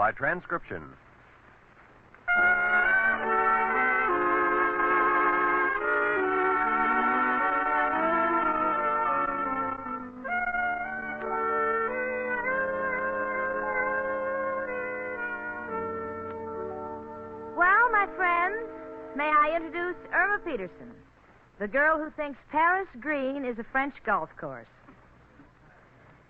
by transcription. Well, my friends, may I introduce Irma Peterson, the girl who thinks Paris green is a French golf course.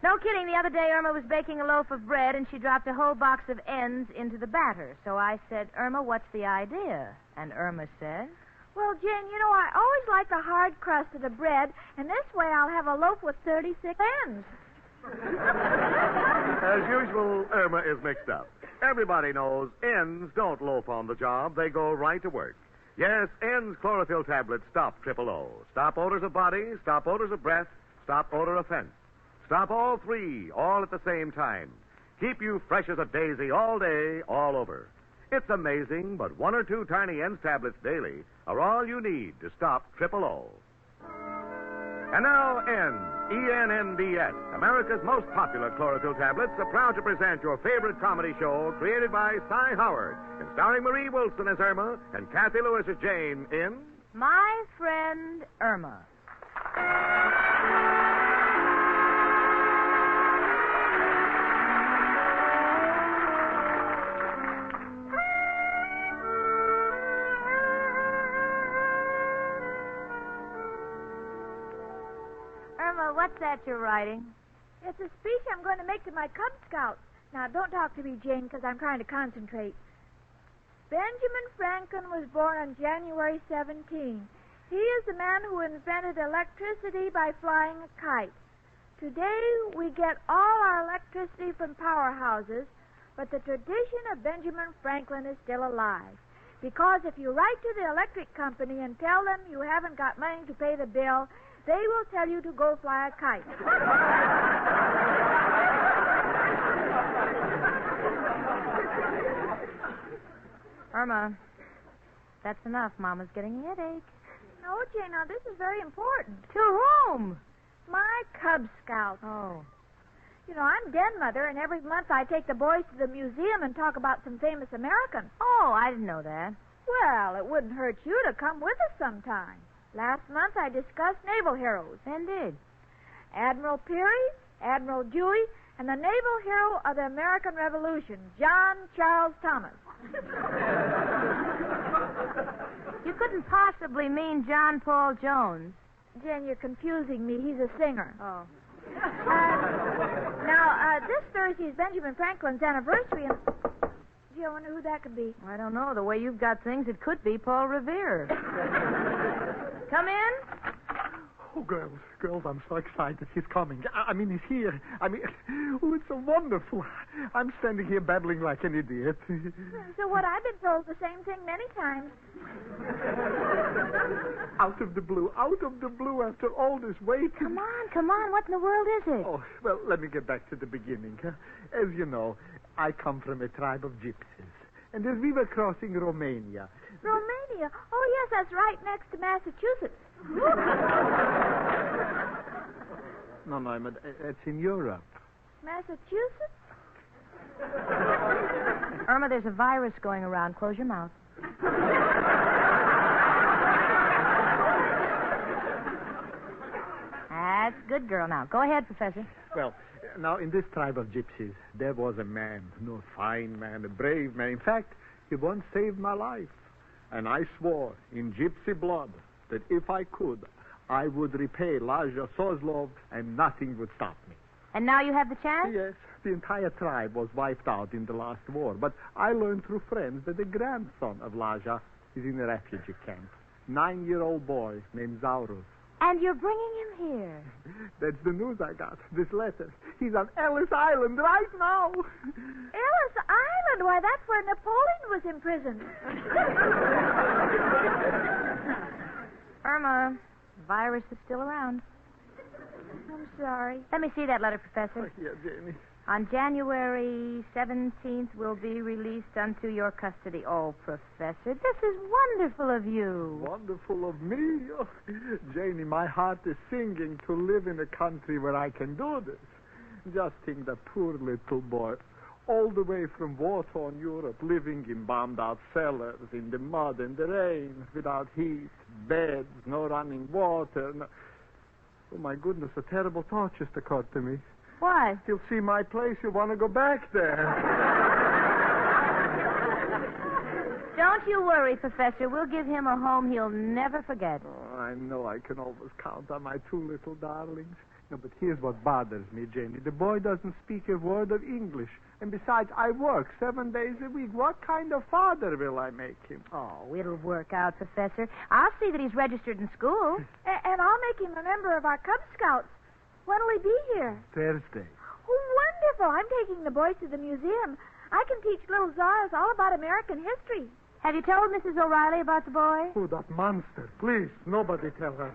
No kidding, the other day Irma was baking a loaf of bread and she dropped a whole box of ends into the batter. So I said, Irma, what's the idea? And Irma said, well, Jane, I always like the hard crust of the bread, and this way I'll have a loaf with 36 ends. As usual, Irma is mixed up. Everybody knows ends don't loaf on the job. They go right to work. Yes, ends chlorophyll tablets stop triple O. Stop odors of body, stop odors of breath, stop odor of fence. Stop all three, all at the same time. Keep you fresh as a daisy all day, all over. It's amazing, but 1 or 2 tiny ends tablets daily are all you need to stop triple O. And now, ends, E-N-N-D-S, America's most popular chlorophyll tablets, are proud to present your favorite comedy show created by Cy Howard and starring Marie Wilson as Irma and Cathy Lewis as Jane in My Friend Irma. Irma, what's that you're writing? It's a speech I'm going to make to my Cub Scouts. Now, don't talk to me, Jane, because I'm trying to concentrate. Benjamin Franklin was born on January 17. He is the man who invented electricity by flying a kite. Today, we get all our electricity from powerhouses, but the tradition of Benjamin Franklin is still alive. Because if you write to the electric company and tell them you haven't got money to pay the bill, they will tell you to go fly a kite. Irma, that's enough. Mama's getting a headache. No, Jane, now this is very important. To whom? My Cub Scouts. Oh. I'm den mother, and every month I take the boys to the museum and talk about some famous Americans. Oh, I didn't know that. Well, it wouldn't hurt you to come with us sometime. Last month I discussed naval heroes. Indeed. Admiral Peary, Admiral Dewey, and the naval hero of the American Revolution, John Charles Thomas. You couldn't possibly mean John Paul Jones. Jen, you're confusing me. He's a singer. Oh. Now, this Thursday is Benjamin Franklin's anniversary, and... Gee, I wonder who that could be. I don't know. The way you've got things, it could be Paul Revere. Come in. Oh, girls, I'm so excited. He's coming. He's here. It's so wonderful. I'm standing here babbling like an idiot. So what? I've been told the same thing many times. Out of the blue, after all this waiting. Come on. What in the world is it? Oh, well, let me get back to the beginning. As you know, I come from a tribe of gypsies. And as we were crossing Romania... Romania? Oh, yes, that's right next to Massachusetts. No, it's in Europe. Massachusetts? Irma, there's a virus going around. Close your mouth. That's good, girl. Now, go ahead, Professor. Well, now, in this tribe of gypsies, there was a man, a fine man, a brave man. In fact, he once saved my life. And I swore in gypsy blood that if I could, I would repay Lazar Sozlov and nothing would stop me. And now you have the chance? Yes. The entire tribe was wiped out in the last war. But I learned through friends that the grandson of Lazar is in a refugee camp. 9-year-old boy named Zaurus. And you're bringing him here. That's the news I got. This letter. He's on Ellis Island right now. Ellis Island? Why, that's where Napoleon was imprisoned. Irma, the virus is still around. I'm sorry. Let me see that letter, Professor. Yeah, Jenny. On January 17th, will be released unto your custody. Oh, Professor, this is wonderful of you. Wonderful of me? Oh, Janie, my heart is singing to live in a country where I can do this. Just think, the poor little boy. all the way from war-torn Europe, living in bombed-out cellars, in the mud and the rain, without heat, beds, no running water. No... Oh, my goodness, a terrible thought just occurred to me. What? You'll see my place. You'll want to go back there. Don't you worry, Professor. We'll give him a home he'll never forget. Oh, I know I can always count on my two little darlings. No, but here's what bothers me, Janie. The boy doesn't speak a word of English. And besides, I work 7 days a week. What kind of father will I make him? Oh, it'll work out, Professor. I'll see that he's registered in school. And I'll make him a member of our Cub Scouts. When will he be here? Thursday. Oh, wonderful. I'm taking the boys to the museum. I can teach little Zaras all about American history. Have you told Mrs. O'Reilly about the boy? Oh, that monster. Please, nobody tell her.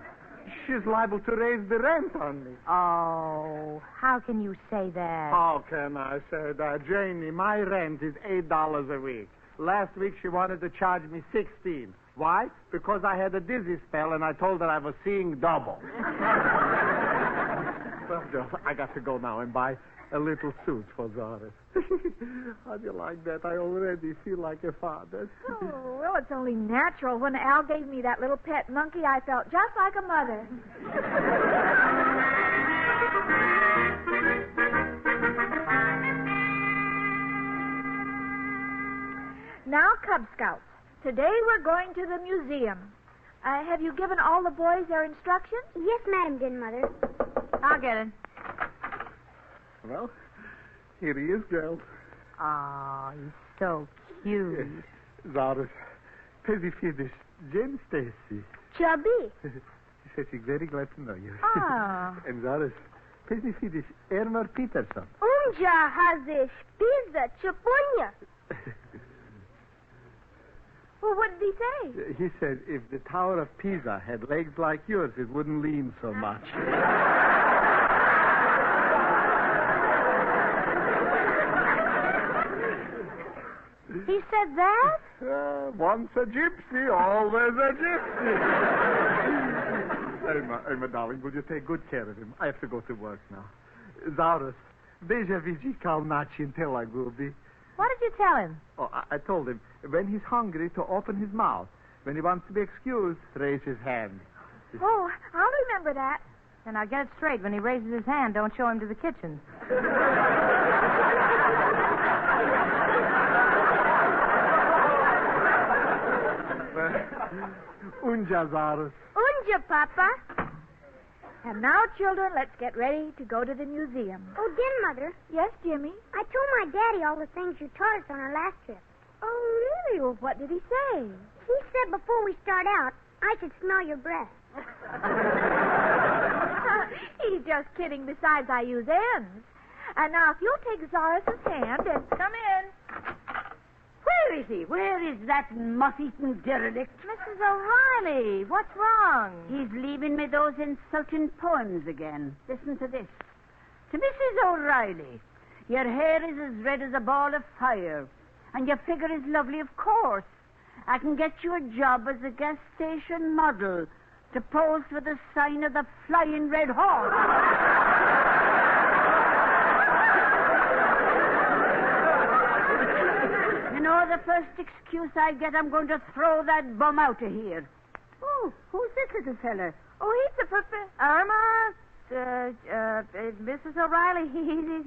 She's liable to raise the rent on me. Oh, how can you say that? How can I say that? Janie, my rent is $8 a week. Last week she wanted to charge me $16. Why? Because I had a dizzy spell and I told her I was seeing double. Well, girls, I got to go now and buy a little suit for Zara. How do you like that? I already feel like a father. Oh, well, it's only natural. When Al gave me that little pet monkey, I felt just like a mother. Now, Cub Scouts, today we're going to the museum. Have you given all the boys their instructions? Yes, Madam Din, Mother. I'll get it. Well, here he is, girls. Oh, he's so cute. Zara, Pezzy Fiddish, Jane Stacy. Chubby. She says she's very glad to know you. Ah. And Zara, Pezzy Fiddish, Irma Peterson. Unja has pizza chupunya. Well, what did he say? He said if the Tower of Pisa had legs like yours, it wouldn't lean so much. He said that? Once a gypsy, always a gypsy. Irma, darling, will you take good care of him? I have to go to work now. Zaurus, beja vigi kalnachi until I will be. What did you tell him? Oh, I told him, when he's hungry, to open his mouth. When he wants to be excused, raise his hand. Oh, I'll remember that. And I'll get it straight. When he raises his hand, don't show him to the kitchen. Unja, Zaurus. Unja, Papa. And now, children, let's get ready to go to the museum. Oh, Din, Mother. Yes, Jimmy? I told my daddy all the things you taught us on our last trip. Oh, really? Well, what did he say? He said before we start out, I should smell your breath. He's just kidding. Besides, I use ends. And now, if you'll take Zaurus' hand and come in. Where is he? Where is that moth-eaten derelict? Mrs. O'Reilly, what's wrong? He's leaving me those insulting poems again. Listen to this. To Mrs. O'Reilly, your hair is as red as a ball of fire, and your figure is lovely, of course. I can get you a job as a gas station model to pose for the sign of the Flying Red Horse. You know, the first excuse I get, I'm going to throw that bum out of here. Oh, who's this little fella? Oh, he's the professor. Irma, Mrs. O'Reilly,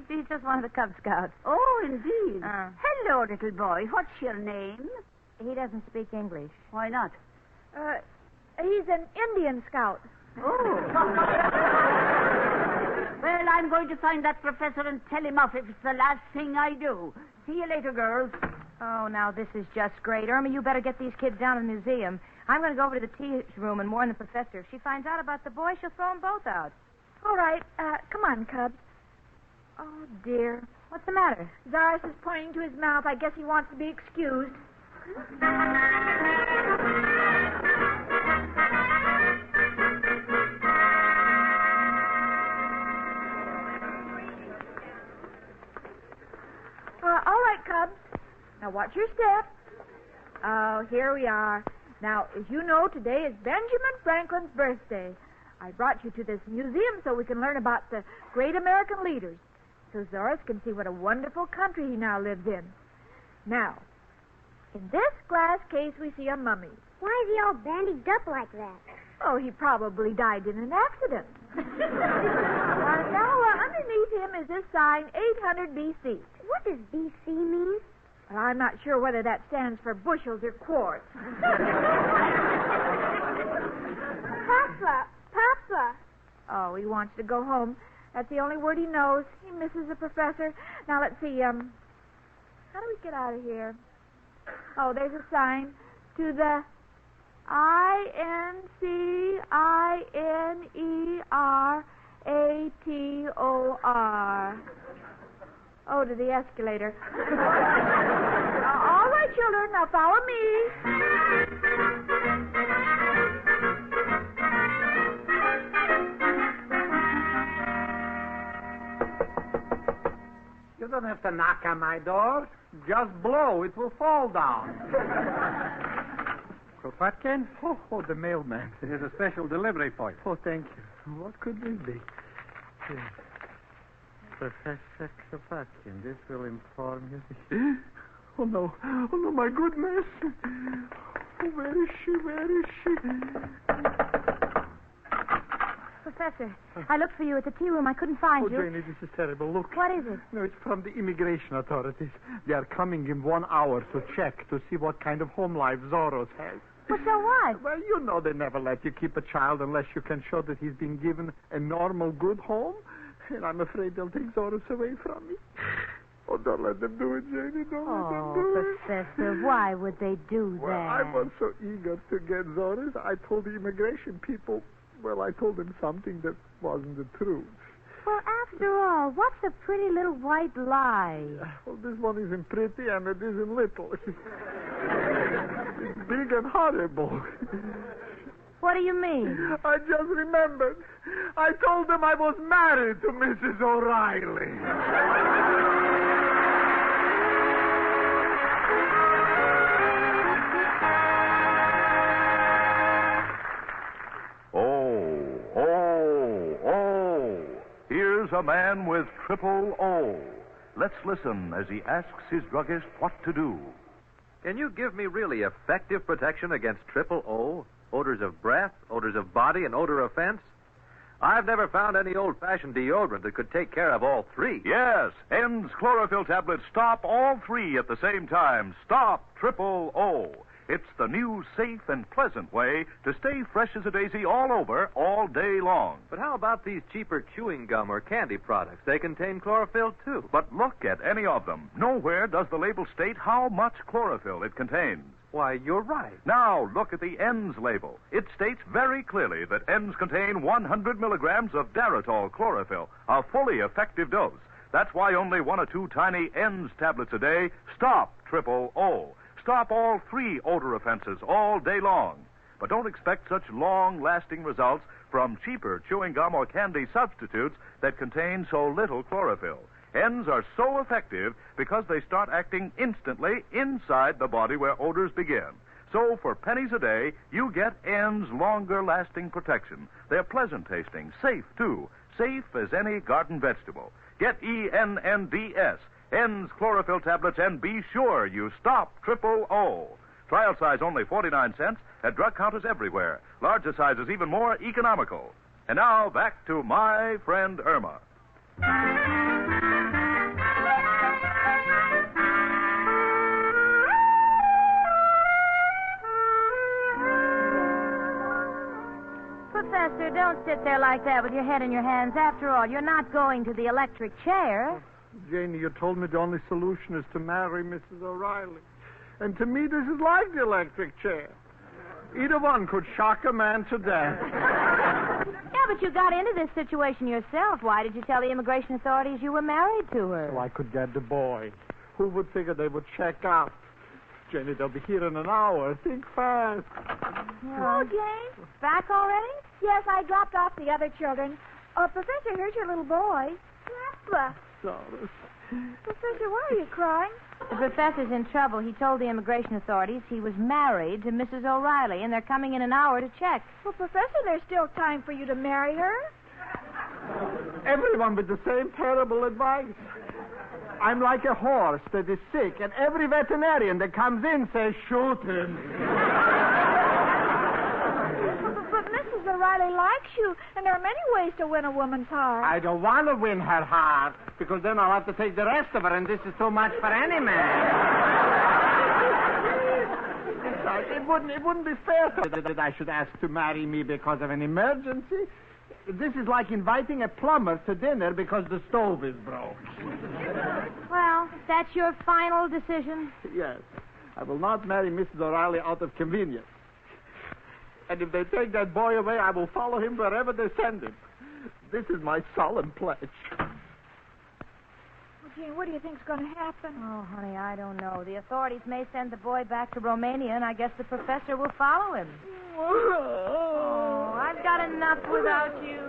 he's just one of the Cub Scouts. Oh, indeed. Hello, little boy. What's your name? He doesn't speak English. Why not? He's an Indian Scout. Oh. Well, I'm going to find that professor and tell him off if it's the last thing I do. See you later, girls. Oh, now this is just great. Irma, you better get these kids down to the museum. I'm going to go over to the tea room and warn the professor. If she finds out about the boy, she'll throw them both out. All right. Come on, Cubs. Oh, dear. What's the matter? Zaurus is pointing to his mouth. I guess he wants to be excused. All right, Cubs. Now, watch your step. Oh, here we are. Now, as you know, today is Benjamin Franklin's birthday. I brought you to this museum so we can learn about the great American leaders. so Zoris can see what a wonderful country he now lives in. Now, in this glass case we see a mummy. Why is he all bandaged up like that? Oh, he probably died in an accident. Now, underneath him is this sign, 800 B.C. What does BC mean? Well, I'm not sure whether that stands for bushels or quarts. Papa. Oh, he wants to go home. That's the only word he knows. He misses the professor. Now, let's see, how do we get out of here? Oh, there's a sign. To the INCINERATOR. Oh, to the escalator. All right, children, now follow me. You don't have to knock on my door. Just blow. It will fall down. Kropotkin? Oh, the mailman. Here's a special delivery for you. Oh, thank you. What could this be? Professor Kropotkin, this will inform you. Oh, no, my goodness. Oh, where is she? Professor, I looked for you at the tea room. I couldn't find you. Janie, this is terrible. Look. What is it? No, it's from the immigration authorities. They are coming in 1 hour to check to see what kind of home life Zoros has. Well, so what? Well, you know they never let you keep a child unless you can show that he's been given a normal, good home. And I'm afraid they'll take Zoros away from me. Oh, don't let them do it, Janie. Don't let them do it. Professor, why would they do that? Well, I was so eager to get Zoros, I told the immigration people, I told them something that wasn't the truth. Well, after all, what's a pretty little white lie? Well, this one isn't pretty and it isn't little. It's big and horrible. What do you mean? I just remembered. I told them I was married to Mrs. O'Reilly. Here's a man with triple O. Let's listen as he asks his druggist what to do. Can you give me really effective protection against triple O? Odors of breath, odors of body, and odor of fence? I've never found any old-fashioned deodorant that could take care of all three. Yes, N's chlorophyll tablets stop all three at the same time. Stop triple O. It's the new, safe, and pleasant way to stay fresh as a daisy all over, all day long. But how about these cheaper chewing gum or candy products? They contain chlorophyll, too. But look at any of them. Nowhere does the label state how much chlorophyll it contains. Why, you're right. Now, look at the N's label. It states very clearly that N's contain 100 milligrams of Daratol chlorophyll, a fully effective dose. That's why only 1 or 2 tiny N's tablets a day stop triple O. Stop all three odor offenses all day long. But don't expect such long-lasting results from cheaper chewing gum or candy substitutes that contain so little chlorophyll. N's are so effective because they start acting instantly inside the body where odors begin. So for pennies a day, you get N's longer-lasting protection. They're pleasant tasting, safe too, safe as any garden vegetable. Get ENNDS, N's chlorophyll tablets, and be sure you stop triple O. Trial size only 49 cents at drug counters everywhere. Larger sizes even more economical. And now back to my friend Irma. Professor, don't sit there like that with your head in your hands. After all, you're not going to the electric chair. Janie, you told me the only solution is to marry Mrs. O'Reilly. And to me, this is like the electric chair. Either one could shock a man to death. Yeah, but you got into this situation yourself. Why did you tell the immigration authorities you were married to her? So I could get the boy. Who would figure they would check out? Jenny, they'll be here in an hour. Think fast. Hello, Jane. Back already? Yes, I dropped off the other children. Oh, Professor, here's your little boy. Papa. Sorry. Professor, why are you crying? The professor's in trouble. He told the immigration authorities he was married to Mrs. O'Reilly, and they're coming in an hour to check. Well, Professor, there's still time for you to marry her. Everyone with the same terrible advice. I'm like a horse that is sick, and every veterinarian that comes in says, shoot him. But Mrs. O'Reilly likes you, and there are many ways to win a woman's heart. I don't want to win her heart, because then I'll have to take the rest of her, and this is too much for any man. It wouldn't be fair that I should ask to marry me because of an emergency. This is like inviting a plumber to dinner because the stove is broke. Well, that's your final decision? Yes. I will not marry Mrs. O'Reilly out of convenience. And if they take that boy away, I will follow him wherever they send him. This is my solemn pledge. Well, Jane, what do you think's going to happen? Oh, honey, I don't know. The authorities may send the boy back to Romania, and I guess the professor will follow him. Oh, I've got enough without you.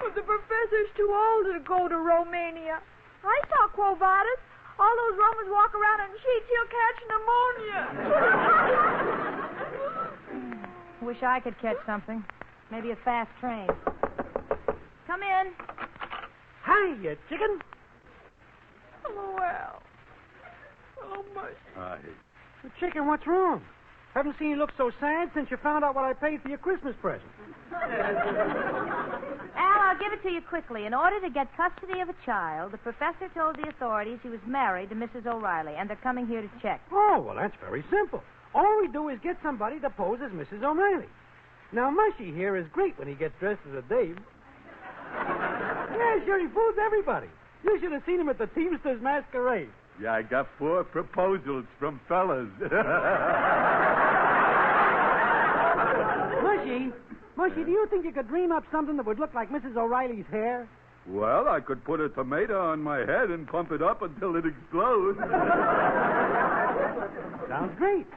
But the professor's too old to go to Romania. I saw Quo Vadis. All those Romans walk around in sheets. He'll catch pneumonia. Wish I could catch something. Maybe a fast train. Come in. Hi, you chicken. Hello, Al. Hello, Mush. Hi. Chicken, what's wrong? Haven't seen you look so sad since you found out what I paid for your Christmas present. Al, I'll give it to you quickly. In order to get custody of a child, the professor told the authorities he was married to Mrs. O'Reilly, and they're coming here to check. Oh, well, that's very simple. All we do is get somebody to pose as Mrs. O'Reilly. Now, Mushy here is great when he gets dressed as a dame. Yeah, sure, he fools everybody. You should have seen him at the Teamsters Masquerade. Yeah, I got 4 proposals from fellas. Mushy, do you think you could dream up something that would look like Mrs. O'Reilly's hair? Well, I could put a tomato on my head and pump it up until it explodes. Sounds great.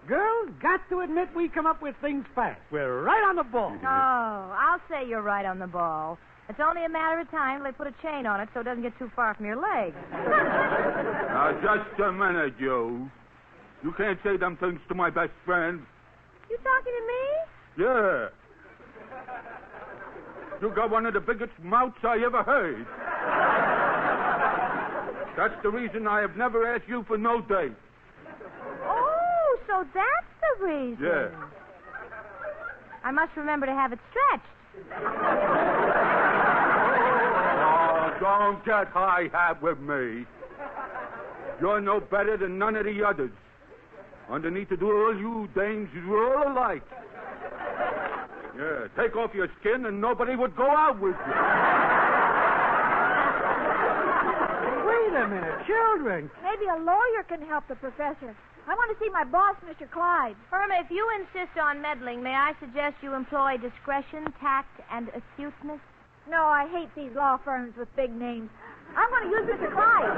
Girls, got to admit we come up with things fast. We're right on the ball. Oh, I'll say you're right on the ball. It's only a matter of time till they put a chain on it so it doesn't get too far from your leg. Now, just a minute, Joe. You can't say them things to my best friend. You talking to me? Yeah. You got one of the biggest mouths I ever heard. That's the reason I have never asked you for no date. Oh, so that's the reason. Yeah. I must remember to have it stretched. Oh, don't get high-hat with me. You're no better than none of the others. Underneath the door, you dames, you're all alike. Yeah, take off your skin and nobody would go out with you. Wait a minute, children. Maybe a lawyer can help the professor. I want to see my boss, Mr. Clyde. Irma, if you insist on meddling, may I suggest you employ discretion, tact, and acuteness? No, I hate these law firms with big names. I'm going to use Mr. Clyde.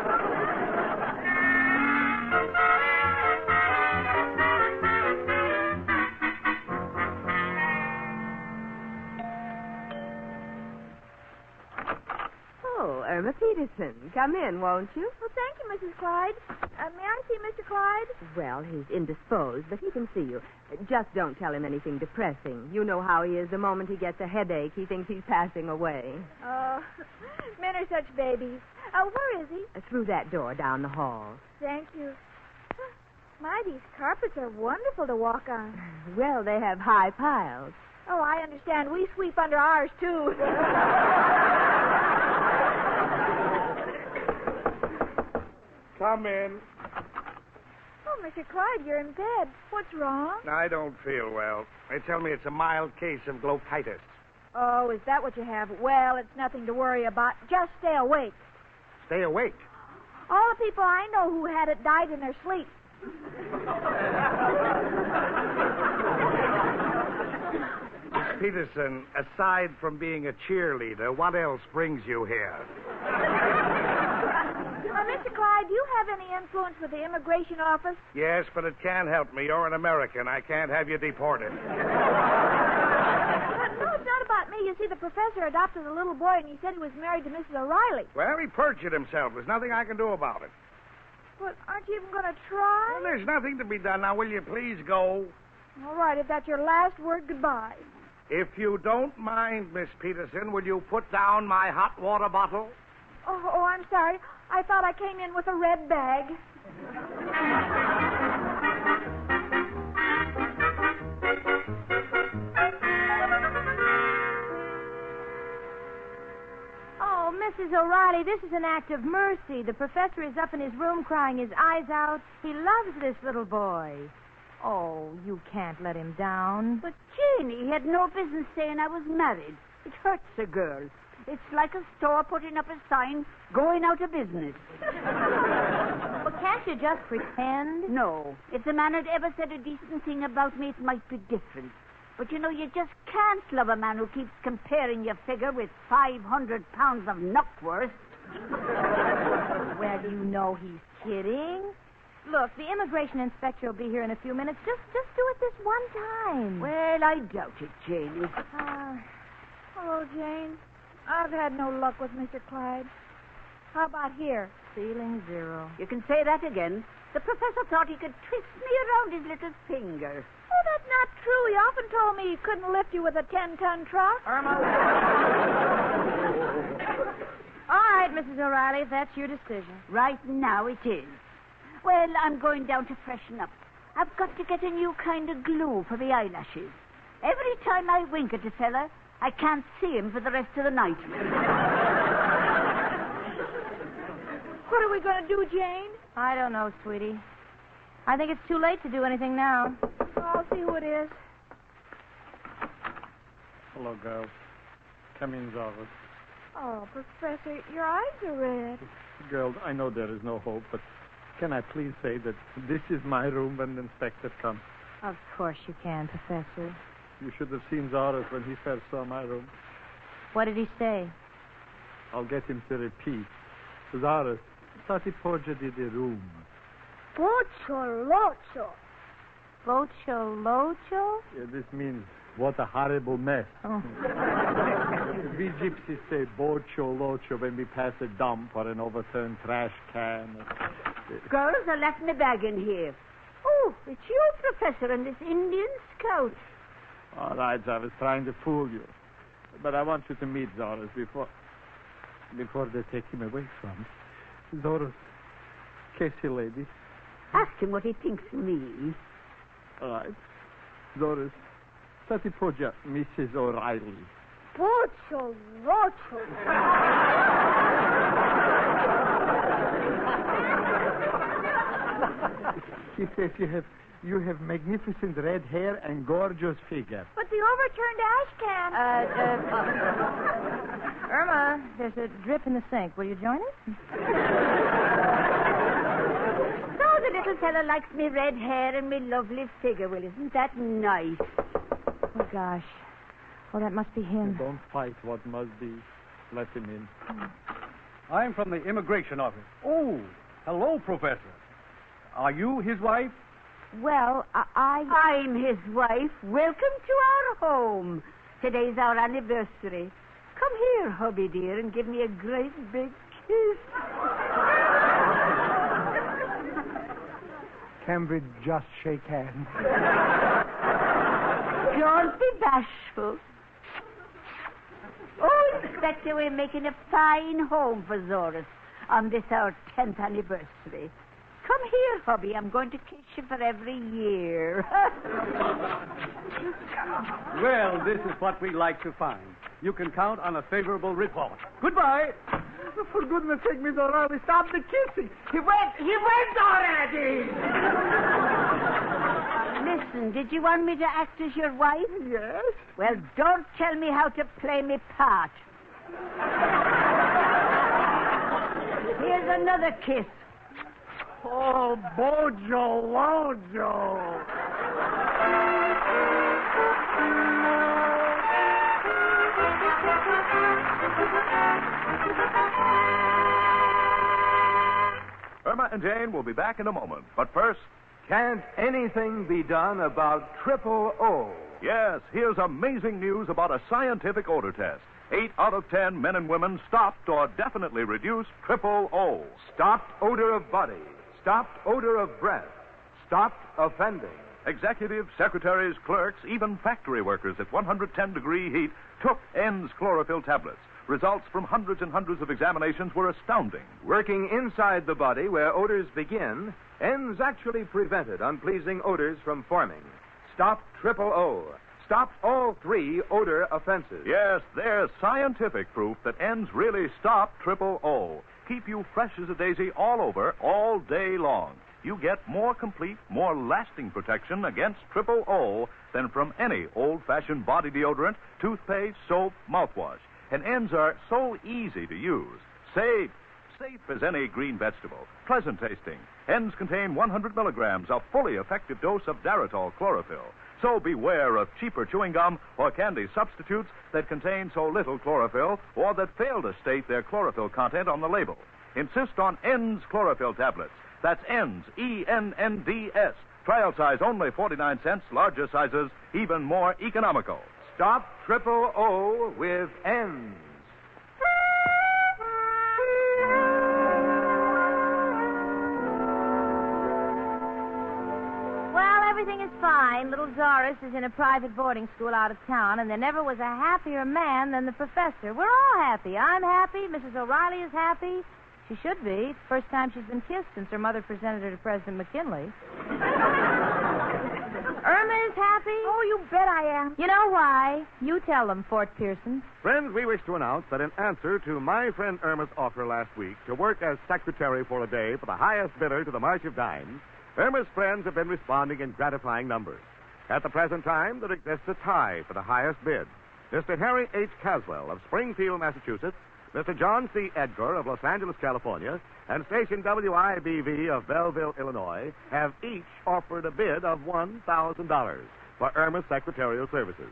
Oh, Irma Peterson. Come in, won't you? Well, thank you, Mrs. Clyde. May I see Mr. Clyde? Well, he's indisposed, but he can see you. Just don't tell him anything depressing. You know how he is. The moment he gets a headache, he thinks he's passing away. Oh, men are such babies. Where is he? Through that door down the hall. Thank you. My, these carpets are wonderful to walk on. Well, they have high piles. Oh, I understand. We sweep under ours, too. Come in. Oh, Mr. Clyde, you're in bed. What's wrong? I don't feel well. They tell me it's a mild case of glochitis. Oh, is that what you have? Well, it's nothing to worry about. Just stay awake. Stay awake. All the people I know who had it died in their sleep. Miss Peterson, aside from being a cheerleader, what else brings you here? Mr. Clyde, do you have any influence with the immigration office? Yes, but it can't help me. You're an American. I can't have you deported. No, it's not about me. You see, the professor adopted a little boy, and he said he was married to Mrs. O'Reilly. Well, he perjured himself. There's nothing I can do about it. But aren't you even going to try? Well, there's nothing to be done. Now, will you please go? All right, if that's your last word, goodbye. If you don't mind, Miss Peterson, will you put down my hot water bottle? Oh, I'm sorry. I thought I came in with a red bag. Oh, Mrs. O'Reilly, this is an act of mercy. The professor is up in his room crying his eyes out. He loves this little boy. Oh, you can't let him down. But, Janie, he had no business saying I was married. It hurts a girl. It's like a store putting up a sign, going out of business. Well, can't you just pretend? No. If the man had ever said a decent thing about me, it might be different. But, you know, you just can't love a man who keeps comparing your figure with 500 pounds of knuckwurst. Well, you know he's kidding. Look, the immigration inspector will be here in a few minutes. Just do it this one time. Well, I doubt it, Janie. Hello, Jane. I've had no luck with Mr. Clyde. How about here? Feeling zero. You can say that again. The professor thought he could twist me around his little finger. Oh, that's not true. He often told me he couldn't lift you with a 10-ton truck. Irma. All right, Mrs. O'Reilly, if that's your decision. Right now it is. Well, I'm going down to freshen up. I've got to get a new kind of glue for the eyelashes. Every time I wink at a fella, I can't see him for the rest of the night. What are we going to do, Jane? I don't know, sweetie. I think it's too late to do anything now. I'll see who it is. Hello, girls. Come in, Zarvis. Oh, Professor, your eyes are red. Girls, I know there is no hope, but can I please say that this is my room when the inspector comes? Of course you can, Professor. You should have seen Zarvis when he first saw my room. What did he say? I'll get him to repeat. Zarvis, stati poggia di room. Pocho-locho. Pocho-locho? Yeah, this means what a horrible mess. Oh. We gypsies say bocho-locho when we pass a dump or an overturned trash can. Girls, I left my bag in here. Oh, it's you, Professor, and this Indian scout. All right, I was trying to fool you. But I want you to meet Zorus before they take him away from me. Zorus, kiss you, lady. Ask him what he thinks of me. All right. Zorus, stati poggia, Mrs. O'Reilly. Pocho-locho. He says you have magnificent red hair and gorgeous figure. But the overturned ash can. Irma, there's a drip in the sink. Will you join us? So the little fella likes me red hair and me lovely figure. Well, isn't that nice? Oh, gosh. Oh, that must be him. Don't fight what must be. Let him in. I'm from the immigration office. Oh, hello, Professor. Are you his wife? Well, I'm his wife. Welcome to our home. Today's our anniversary. Come here, hubby dear, and give me a great big kiss. Can we just shake hands? Don't be bashful. Oh, Inspector, we're making a fine home for Zorus on this our 10th anniversary. Come here, hubby. I'm going to kiss you for every year. Well, this is what we like to find. You can count on a favorable report. Goodbye. For goodness sake, Miss O'Reilly, stop the kissing. He went already. Listen, did you want me to act as your wife? Yes. Well, don't tell me how to play me part. Here's another kiss. Oh, Bojo Lojo. Irma and Jane will be back in a moment. But first, Can't anything be done about triple O? yes, here's amazing news about a scientific odor test. 8 out of 10 men and women stopped or definitely reduced triple O. Stopped odor of body, stopped odor of breath, stopped offending. Executives, secretaries, clerks, even factory workers at 110-degree heat took ENDS chlorophyll tablets. Results from hundreds and hundreds of examinations were astounding. Working inside the body where odors begin, ENDS actually prevented unpleasing odors from forming. Stopped triple O. Stopped all 3 odor offenses. Yes, there's scientific proof that ENDS really stop triple O. Keep you fresh as a daisy all over, all day long. You get more complete, more lasting protection against triple O than from any old-fashioned body deodorant, toothpaste, soap, mouthwash. And ENDS are so easy to use. Safe as any green vegetable. Pleasant tasting. ENDS contain 100 milligrams, a fully effective dose of Daritol chlorophyll. So beware of cheaper chewing gum or candy substitutes that contain so little chlorophyll or that fail to state their chlorophyll content on the label. Insist on ENDS chlorophyll tablets. That's ENDS, E-N-N-D-S. Trial size only 49 cents, larger sizes even more economical. Stop triple O with ENDS. Well, everything is fine. Little Doris is in a private boarding school out of town, and there never was a happier man than the professor. We're all happy. I'm happy. Mrs. O'Reilly is happy. She should be. It's the first time she's been kissed since her mother presented her to President McKinley. Irma is happy. Oh, you bet I am. You know why? You tell them, Fort Pearson. Friends, we wish to announce that in answer to my friend Irma's offer last week to work as secretary for a day for the highest bidder to the March of Dimes, Irma's friends have been responding in gratifying numbers. At the present time, there exists a tie for the highest bid. Mr. Harry H. Caswell of Springfield, Massachusetts, Mr. John C. Edgar of Los Angeles, California, and station WIBV of Belleville, Illinois, have each offered a bid of $1,000 for Irma's secretarial services.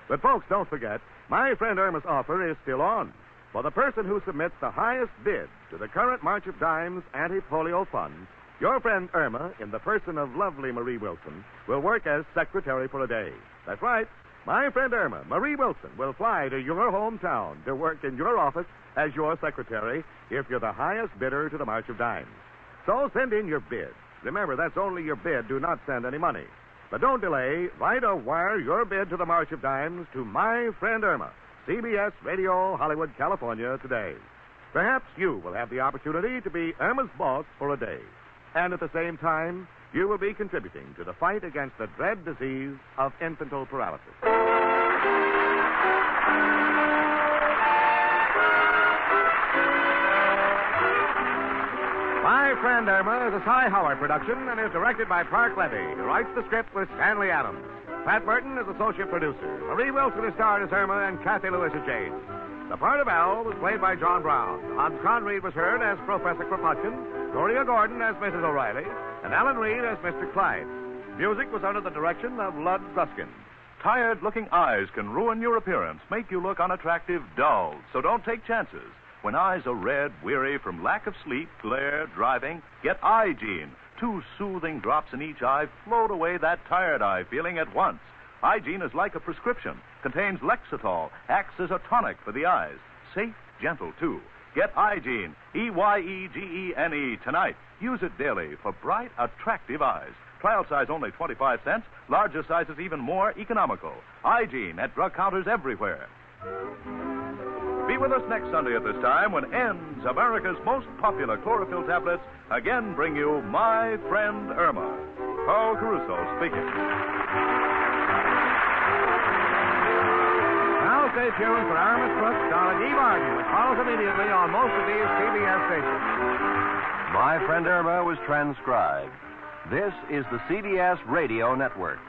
But, folks, don't forget, my friend Irma's offer is still on. For the person who submits the highest bid to the current March of Dimes Anti-Polio Fund, your friend Irma, in the person of lovely Marie Wilson, will work as secretary for a day. That's right. My friend Irma, Marie Wilson, will fly to your hometown to work in your office as your secretary if you're the highest bidder to the March of Dimes. So send in your bid. Remember, that's only your bid. Do not send any money. But don't delay. Write or wire your bid to the March of Dimes to my friend Irma, CBS Radio, Hollywood, California, today. Perhaps you will have the opportunity to be Irma's boss for a day. And at the same time, you will be contributing to the fight against the dread disease of infantile paralysis. My Friend Irma is a Cy Howard production and is directed by Park Levy, who writes the script with Stanley Adams. Pat Burton is associate producer. Marie Wilson is starred as Irma and Cathy Lewis as Jane. The part of Al was played by John Brown. Hans Conried was heard as Professor Kropotkin, Gloria Gordon as Mrs. O'Reilly, and Alan Reed as Mr. Clyde. Music was under the direction of Lud Gluskin. Tired-looking eyes can ruin your appearance, make you look unattractive, dull. So don't take chances. When eyes are red, weary from lack of sleep, glare, driving, get Eye-Gene. 2 soothing drops in each eye float away that tired eye feeling at once. Eye-Gene is like a prescription, contains Lexitol, acts as a tonic for the eyes. Safe, gentle, too. Get Eye-Gene, E-Y-E-G-E-N-E, tonight. Use it daily for bright, attractive eyes. Trial size only 25 cents. Larger sizes even more economical. Eye-Gene at drug counters everywhere. Be with us next Sunday at this time when ENDS, America's most popular chlorophyll tablets, again bring you My Friend Irma. Carl Caruso speaking. Now stay tuned for Irma's Crook, starring Eve Arden, which follows immediately on most of these CBS stations. My Friend Irma was transcribed. This is the CBS Radio Network.